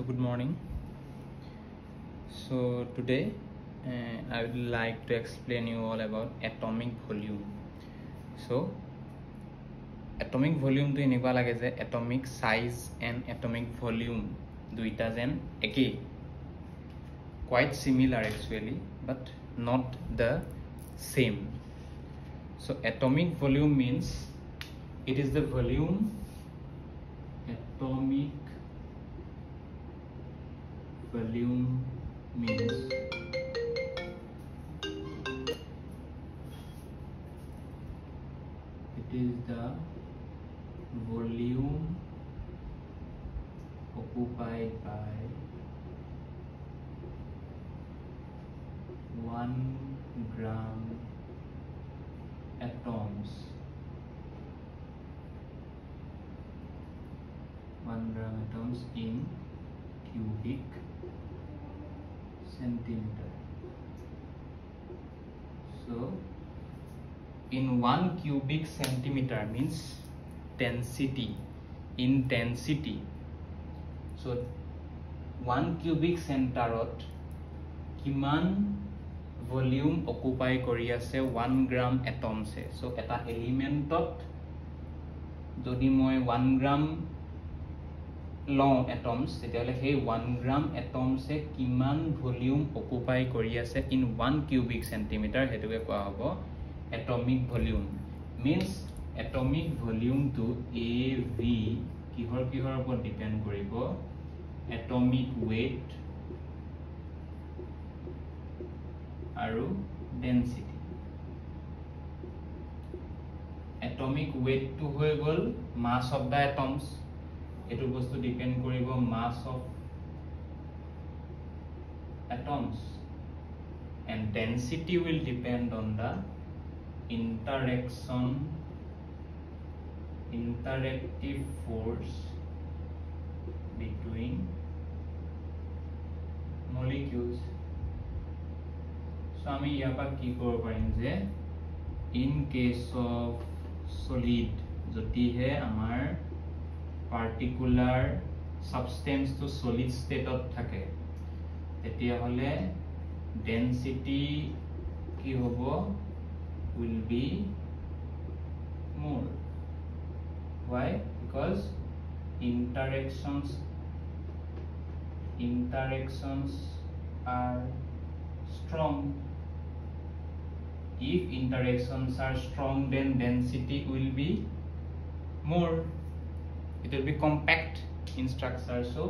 good morning. So today I would like to explain you all about atomic volume. So atomic volume to enekwa lage je atomic size and atomic volume duita jen ekei, quite similar actually, but not the same. So atomic volume means it is the volume. Atomic volume means it is the volume occupied by 1 gram atoms. 1 gram atoms in cubic centimeter. So in 1 cubic centimeter means density, in density. So 1 cubic centimeter kiman volume occupy kori ase 1 gram atoms e. So eta element jodi moi 1 gram long atoms tetiale he 1 gram atoms e kiman volume occupy kori ase in 1 cubic centimeter hetuke koa hobo atomic volume. Means atomic volume to AV kihor upor depend koribo atomic weight aru density. Atomic weight to hoy gol mass of the atoms. Etu bostu depend koribo mass of atoms, and density will depend on the interactive force between molecules. So ami yapa ki koribo parim je in case of solid jodi he amar particular substance to solid state of thake etia hole density ki hobo will be more. Why? Because interactions are strong. If interactions are strong, then density will be more. It will be compact in structure. So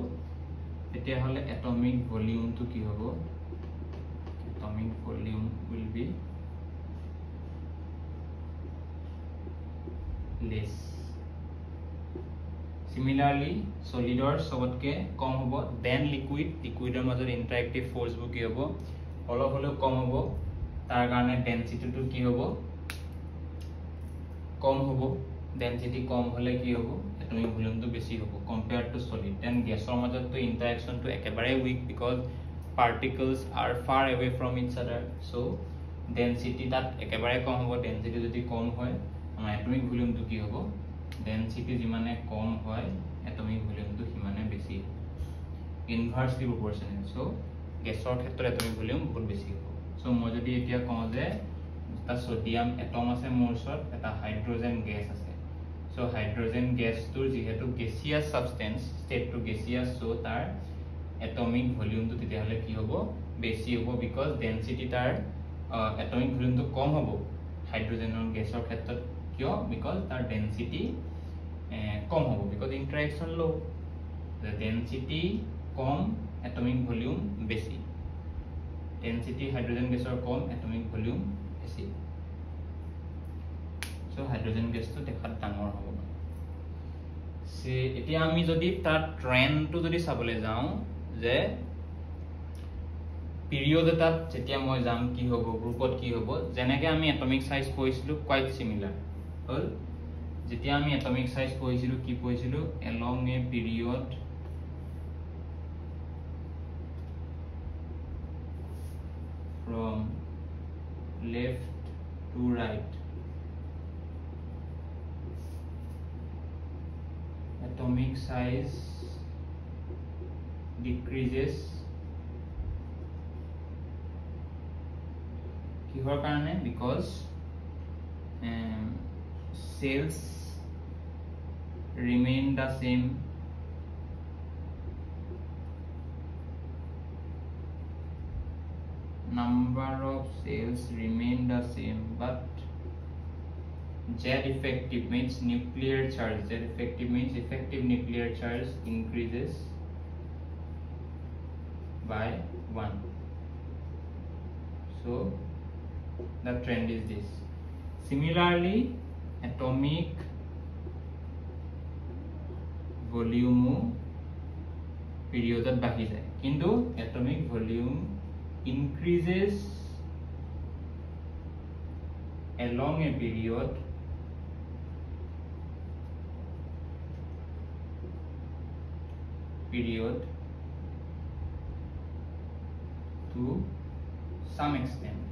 etia hole atomic volume to ki hobo, atomic volume will be less. Similarly solid or sobotke kom hobo than liquid er major interactive force bu ki hobo olop hole kom hobo, tar karone density to ki hobo kom hobo. Density kom hole ki hobo atomic volume to beshi hobo compared to solid. Then gas or major to interaction to ekebare weak because particles are far away from each other. So density that ekebare kom hobo. Density jodi kom hoy amar atomic volume to ki hobo, density jimane kom hoy atomic volume to himane beshi, inversely proportional. So gas or khetre atomic volume bahut beshi hobo. So moi jodi etia kau je ta sodium atom ase mor sot eta hydrogen gas ase. So hydrogen gas to jehetu gaseous substance state to gaseous, so tar atomic volume to tetia hole ki hobo beshi hobo because density tar atomic volume to kom hobo hydrogen or gas or khetrot kyo because tar density kom hobo because interaction low. The density kom atomic volume beshi. Density hydrogen gas or kom atomic volume beshi. So hydrogen gas to dekhat dangor hobo. Se etia ami jodi tar trend to jodi sabole jao je period eta jetia moi jam ki hobo groupot ki hobo jeneke ami atomic size poisilu quite similar hol. Jetia ami atomic size poisilu ki poisilu along a period from left to right. Atomic size decreases কিহৰ কাৰণে because cells remain the same number of cells remain the same but Z effective means nuclear charge. Z effective means effective nuclear charge increases by 1. So the trend is this. Similarly, atomic volume period বাঢ়ি যায় কিন্তু atomic volume increases along a period to some extent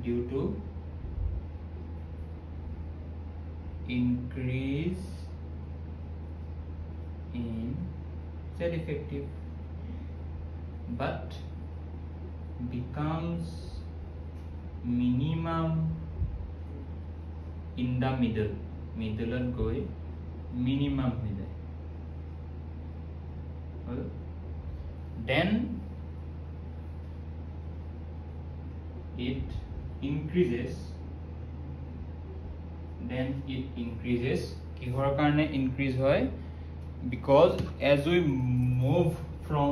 due to increase in Z effective but becomes minimum in the middle and going minimum with it. Well, then it increases কিহৰ কাৰণে increase হয় because as we move from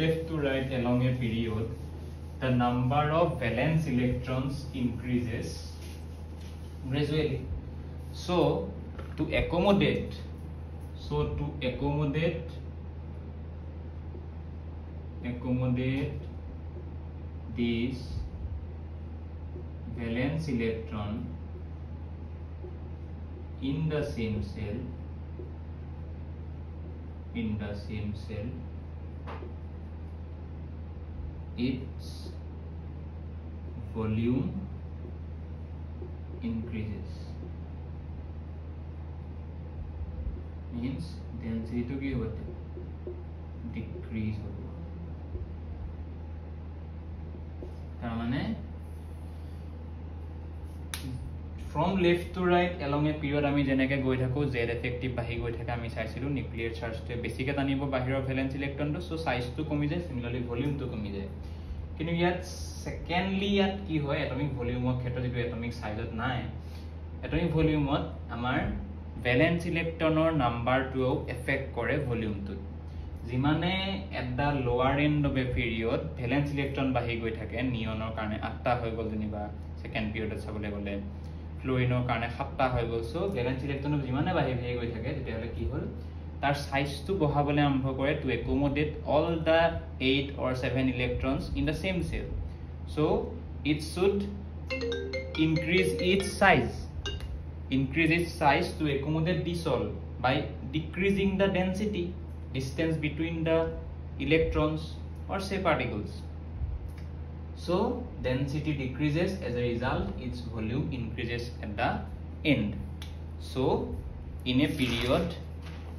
left to right along a period the number of valence electrons increases gradually. So to accommodate these valence electron in the same cell its volume increases means density to কি হবে decrease হবে তার মানে from left to right along a period আমি যেনেকে গৈ থাকো z effective বাঢ়ি গৈ থাকে আমি চাইছিলো নিউক্লিয়াৰ চাৰ্জটো বেছিকে টানিব বাহিৰৰ ভ্যালেন্স ইলেক্ট্ৰনটো সো সাইজটো কমি যায় সিমিলাৰলি ভলিউমটো কমি যায় কিন্তু ইয়াত সেকেন্ডলি ইয়াত কি হয় এটমিক ভলিউমৰ ক্ষেত্ৰত যেটো এটমিক সাইজত নাই এটমিক ভলিউমত আমাৰ ভ্যালেন্স ইলেক্ট্ৰনৰ নাম্বাৰটো এফেক্ট কৰে ভলিউমটো যিমানে at the lower end of a period valence electron বাঢ়ি গৈ থাকে নিয়নৰ কাৰণে 8টা হৈ গল যেনিবা সেকেন্ড পিৰিয়ডত চাবলৈ গলে ফ্লোৰিনৰ কাৰণে 7টা হৈ গল সো ভ্যালেন্স ইলেক্ট্ৰন যিমানে বাঢ়ি গৈ থাকে তেতিয়াহলে কি হল তাৰ সাইজটো বঢ়াবলৈ আৰম্ভ কৰে two accommodate all the 8 or 7 electrons in the same cell so it should increase its size to accommodate this all by decreasing the density distance between the electrons or say particles so density decreases as a result its volume increases at the end so in a period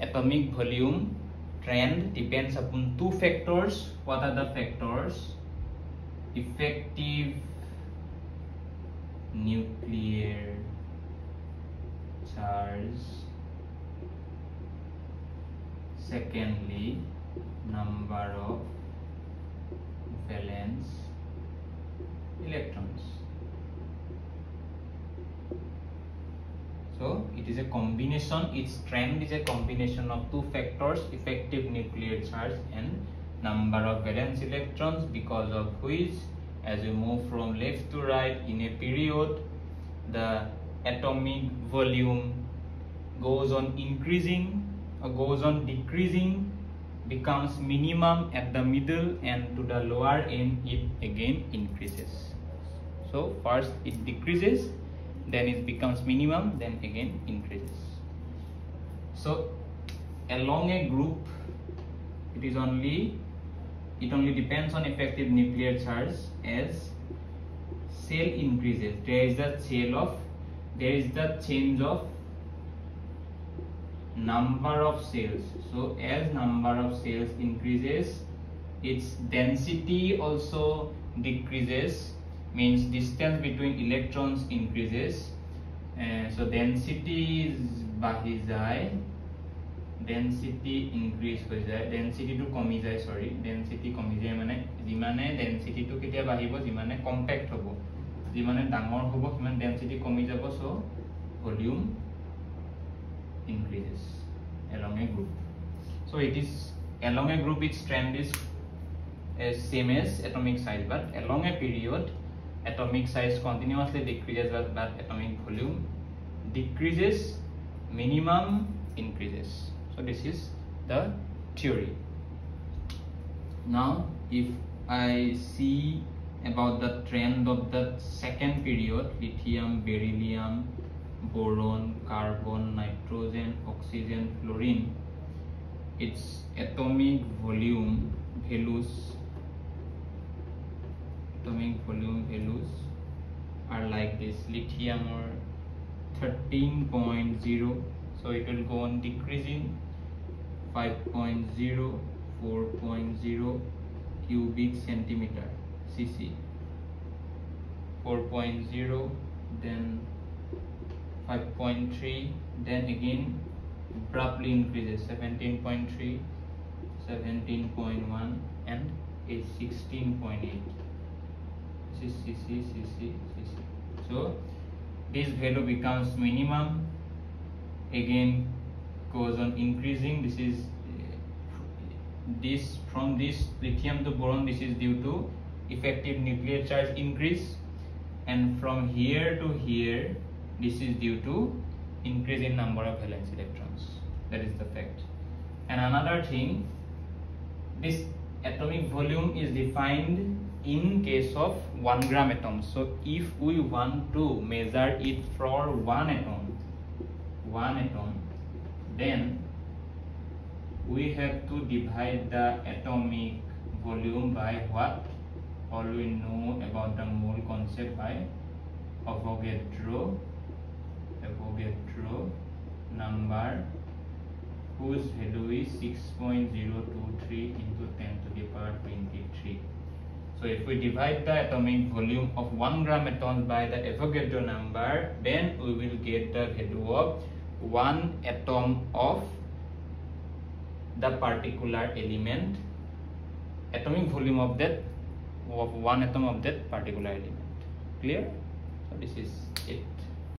atomic volume trend depends upon two factors what are the factors effective nuclear charge secondly number of valence electrons so it is a combination its trend is a combination of two factors effective nuclear charge and number of valence electrons because of which as we move from left to right in a period the atomic volume goes on increasing or goes on decreasing becomes minimum at the middle and to the lower end it again increases so first it decreases then it becomes minimum then again increases so along a group it only depends on effective nuclear charge as cell increases there is the change of number of cells. So as number of cells increases, its density also decreases, means distance between electrons increases. So density is bahi jai, density increase ho jai, density to komi jai, sorry, density komi jai mane jimane density to ketia bahibo jimane compact hobo, jimane dangor hobo siman density komi jabo, so volume increases along a group. So it is along a group, its trend is same as atomic size, but along a period atomic size continuously decreases, but atomic volume decreases, minimum increases. So this is the theory. Now if I see about the trend of the second period, lithium, beryllium, boron, carbon, nitrogen, oxygen, fluorine, its atomic volume values are like this. Lithium or 13.0, so it will go on decreasing, 5.0, 4.0 cubic centimeter cc, 4.0, then 5.3, then again abruptly increases, 17.3, 17.1, and a 16.8. cc. So this value becomes minimum, again goes on increasing. This is this from this lithium to boron, this is due to effective nuclear charge increase, and from here to here this is due to increase in number of valence electrons. That is the fact. And another thing, this atomic volume is defined in case of 1 gram atom. So if we want to measure it for one atom, then we have to divide the atomic volume by what? All we know about the mole concept by Avogadro number, whose value is 6.023 into 10 to the power 23. So if we divide the atomic volume of 1 gram atoms by the Avogadro number, then we will get the value of 1 atom of the particular element, atomic volume of that, of 1 atom of that particular element. Clear? So this is it.